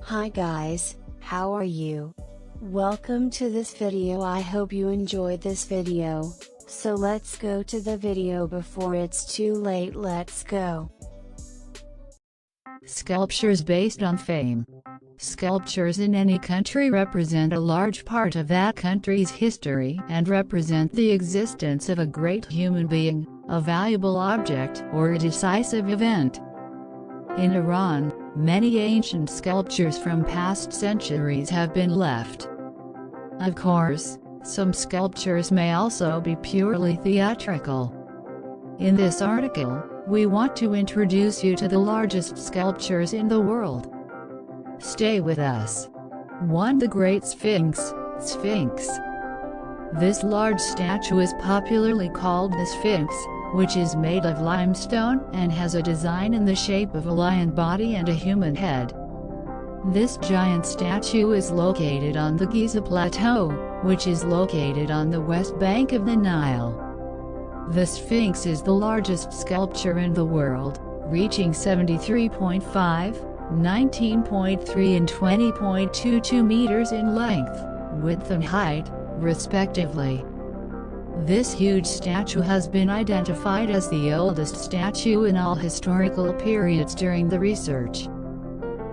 Hi guys, how are you? Welcome to this video. I hope you enjoyed this video. So let's go to the video before it's too late. Let's go. Sculptures based on fame. Sculptures in any country represent a large part of that country's history and represent the existence of a great human being, a valuable object, or a decisive event. In Iran, many ancient sculptures from past centuries have been left. Of course, some sculptures may also be purely theatrical. In this article, we want to introduce you to the largest sculptures in the world. Stay with us. 1. The Great Sphinx, Sphinx. This large statue is popularly called the Sphinx, which is made of limestone and has a design in the shape of a lion body and a human head. This giant statue is located on the Giza Plateau, which is located on the west bank of the Nile. The Sphinx is the largest sculpture in the world, reaching 73.5, 19.3 and 20.22 meters in length, width and height, respectively. This huge statue has been identified as the oldest statue in all historical periods during the research.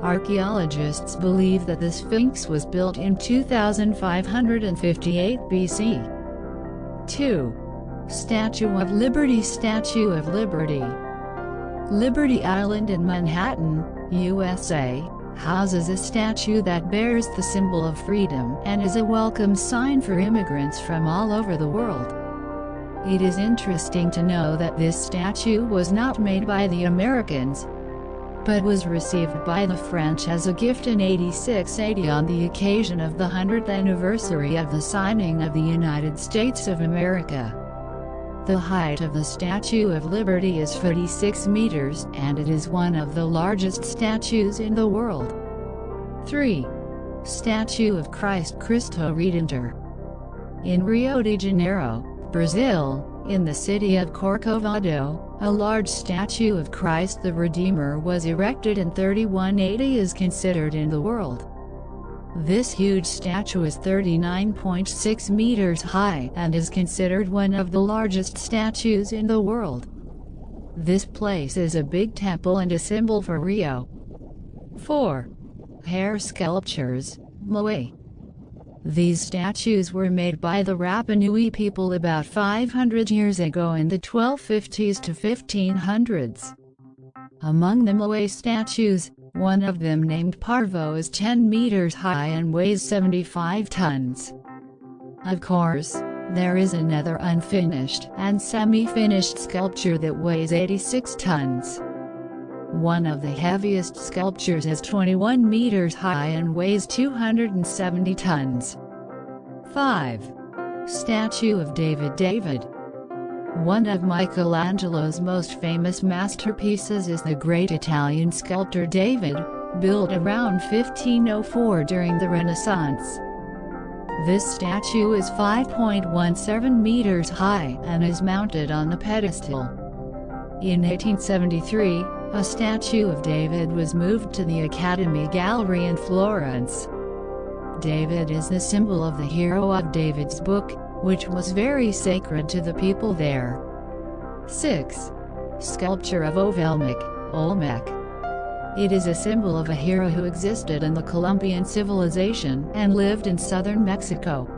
Archaeologists believe that the Sphinx was built in 2558 BC. 2. Statue of Liberty. Statue of Liberty. Liberty Island in Manhattan, USA, houses a statue that bears the symbol of freedom and is a welcome sign for immigrants from all over the world. It is interesting to know that this statue was not made by the Americans, but was received by the French as a gift in 8680 on the occasion of the 100th anniversary of the signing of the United States of America. The height of the Statue of Liberty is 46 meters, and it is one of the largest statues in the world. 3. Statue of Christ Cristo Redentor. In Rio de Janeiro, Brazil, in the city of Corcovado, a large statue of Christ the Redeemer was erected in 3180 is considered in the world. This huge statue is 39.6 meters high and is considered one of the largest statues in the world. This place is a big temple and a symbol for Rio. 4. Hair sculptures, Moai. These statues were made by the Rapa Nui people about 500 years ago in the 1250s to 1500s. Among the Moai statues, one of them named Parvo is 10 meters high and weighs 75 tons. Of course, there is another unfinished and semi-finished sculpture that weighs 86 tons. One of the heaviest sculptures is 21 meters high and weighs 270 tons. 5. Statue of David. David. One of Michelangelo's most famous masterpieces is the great Italian sculptor David, built around 1504 during the Renaissance. This statue is 5.17 meters high and is mounted on a pedestal. In 1873, a statue of David was moved to the Academy Gallery in Florence. David is the symbol of the hero of David's book, which was very sacred to the people there. 6. Sculpture of Olmec. It is a symbol of a hero who existed in the Columbian civilization and lived in southern Mexico.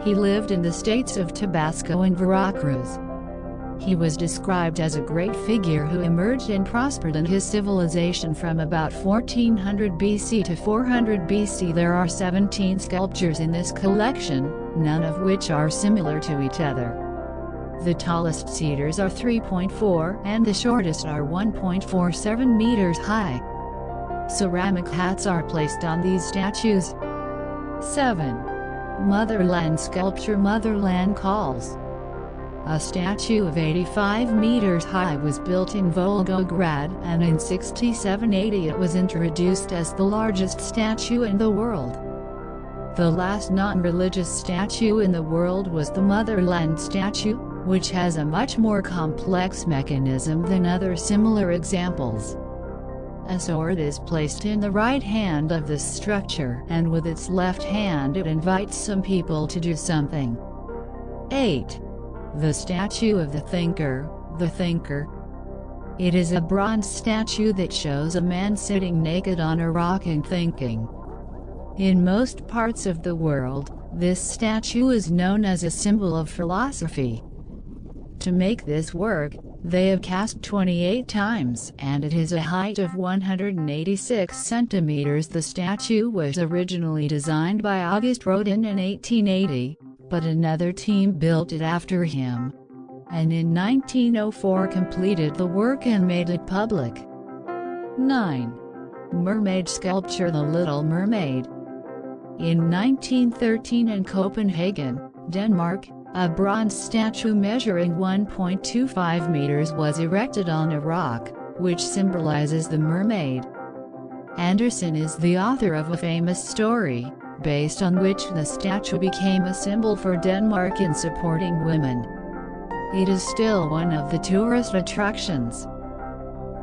He lived in the states of Tabasco and Veracruz. He was described as a great figure who emerged and prospered in his civilization from about 1400 BC to 400 BC. There are 17 sculptures in this collection, none of which are similar to each other. The tallest cedars are 3.4 and the shortest are 1.47 meters high. Ceramic hats are placed on these statues. 7. Motherland Sculpture. Motherland calls. A statue of 85 meters high was built in Volgograd, and in 6780 it was introduced as the largest statue in the world. The last non-religious statue in the world was the Motherland statue, which has a much more complex mechanism than other similar examples. A sword is placed in the right hand of this structure, and with its left hand it invites some people to do something. 8. The statue of the Thinker, the Thinker. It is a bronze statue that shows a man sitting naked on a rock and thinking. In most parts of the world, this statue is known as a symbol of philosophy. To make this work, they have cast 28 times, and it has a height of 186 centimeters. The statue was originally designed by Auguste Rodin in 1880, but another team built it after him, and in 1904 completed the work and made it public. 9. Mermaid Sculpture, the Little Mermaid. In 1913 in Copenhagen, Denmark, a bronze statue measuring 1.25 meters was erected on a rock, which symbolizes the mermaid. Andersen is the author of a famous story, based on which the statue became a symbol for Denmark in supporting women. It is still one of the tourist attractions.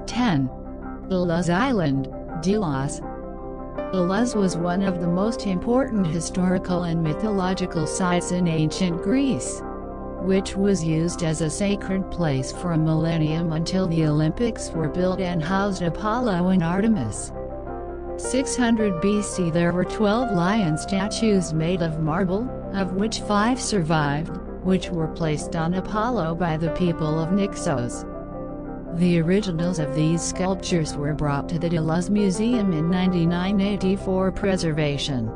10. Delos Island, Delos. Delos was one of the most important historical and mythological sites in ancient Greece, which was used as a sacred place for a millennium until the Olympics were built and housed Apollo and Artemis. 600 BC there were 12 lion statues made of marble, of which 5 survived, which were placed on Apollo by the people of Naxos. The originals of these sculptures were brought to the Delos Museum in 1980 for preservation.